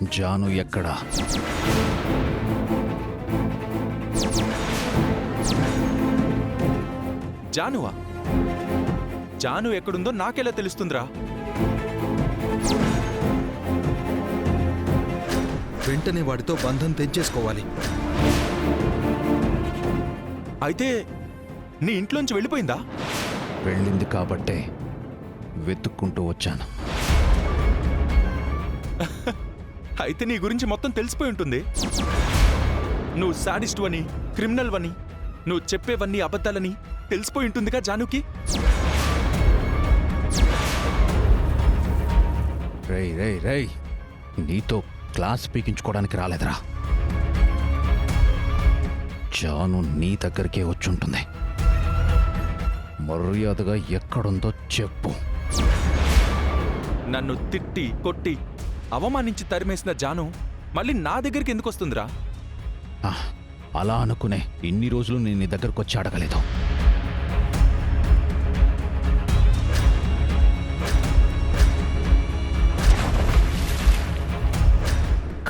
జాను ఎక్కడా? జానువా? జాను ఎక్కడుందో నాకెలా తెలుస్తుందిరా? వెంటనే వాడితో బంధం తెంచేసుకోవాలి. అయితే నీ ఇంట్లోంచి వెళ్ళిపోయిందా? వెళ్ళింది కాబట్టే వెతుక్కుంటూ వచ్చాను. అయితే నీ గురించి మొత్తం తెలిసిపోయి ఉంటుంది. నువ్వు సాడిస్ట్ అని, క్రిమినల్ అని, నువ్వు చెప్పేవన్నీ అబద్ధాలని తెలిసిపోయి ఉంటుందిగా జానుకి. రేయ్ రేయ్ రేయ్, నీతో క్లాస్ పీకించుకోవడానికి రాలేదురా. జాను నీ దగ్గరికే వచ్చుంటుంది. మర్యాదగా ఎక్కడుందో చెప్పు. నన్ను తిట్టి కొట్టి అవమానించి తరిమేసిన జాను మళ్ళీ నా దగ్గరికి ఎందుకు వస్తుందిరా? అలా అనుకునే ఇన్ని రోజులు నేను నీ దగ్గరకు వచ్చి అడగలేదు.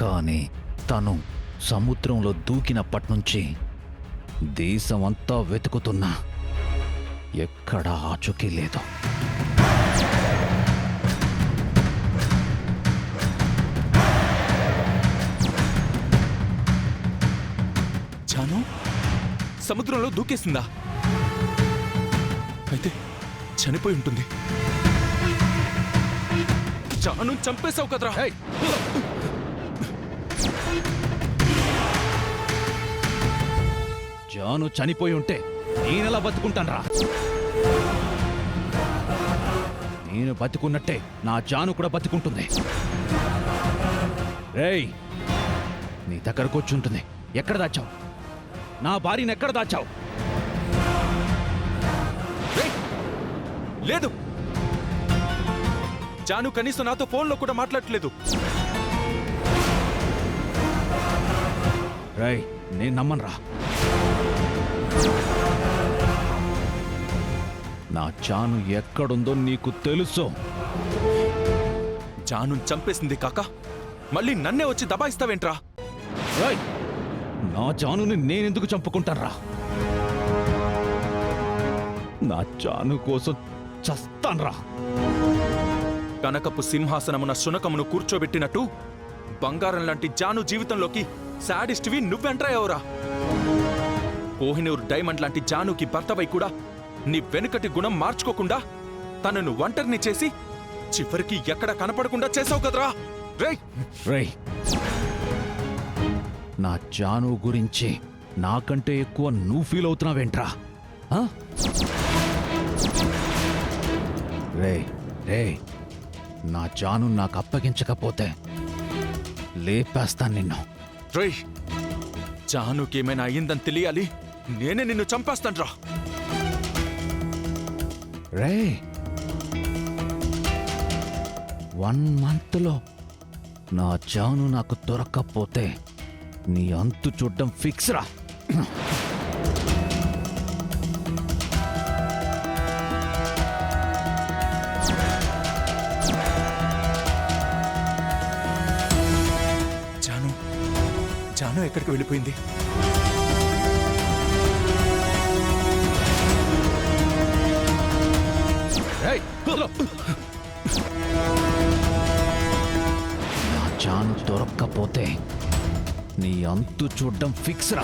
కానీ తను సముద్రంలో దూకినప్పటినుంచి దేశమంతా వెతుకుతున్నా ఎక్కడా ఆచూకీ లేదు. జాను సముద్రంలో దూకేసిందా? అయితే చనిపోయి ఉంటుంది. జాను చంపేశావు కదరా? జాను చనిపోయి ఉంటే నేనెలా బతుకుంటాన్రా? నేను బతుకున్నట్టే నా జాను కూడా బతుకుంటుంది. రేయ్, నీ దగ్గరకు వచ్చి ఉంటుంది. ఎక్కడ దాచావు? నా భార్యను ఎక్కడ దాచావు? లేదు, జాను కనీసం నాతో ఫోన్లో కూడా మాట్లాడట్లేదు. రేయ్, నేను నమ్మనురా. నా జాను ఎక్కడుందో నీకు తెలుసు. జాను చంపేసింది కాక మళ్ళీ నన్నే వచ్చి దబాయిస్తావేంట్రా? రేయ్, నా జానుని నేనెందుకు చంపుకుంటాన్రా? నా జాను కోసం చస్తాన్రా. కనకపు సింహాసనమున శునకమును కూర్చోబెట్టినట్టు బంగారం లాంటి జాను జీవితంలోకి శాడిస్ట్వి నువ్వెంట్రా ఎవరా? కోహినూర్ డైమండ్ లాంటి జానుకి భర్తవై కూడా నీ వెనుకటి గుణం మార్చుకోకుండా తనను ఒంటరిని చేసి చివరికి ఎక్కడ కనపడకుండా చేసావు కదరా? రేయ్ రేయ్, నా జాను గురించి నాకంటే ఎక్కువ నువ్వు ఫీల్ అవుతున్నావేంట్రా? రేయ్ రేయ్, నా జాను నాకు అప్పగించకపోతే లేపేస్తాను నిన్ను. రేయ్, జానుకేమైనా అయ్యిందని తెలియాలి. నేనే నిన్ను చంపేస్తాన్రా. రేయ్, 1 మంత్లో నా జాను నాకు దొరక్కపోతే నీ అంతు చూడ్డం ఫిక్స్ రా. జాను జాను ఎక్కడికి వెళ్ళిపోయింది? నా జాను దొరక్కపోతే నీ అంతు చూడ్డం ఫిక్స్ రా.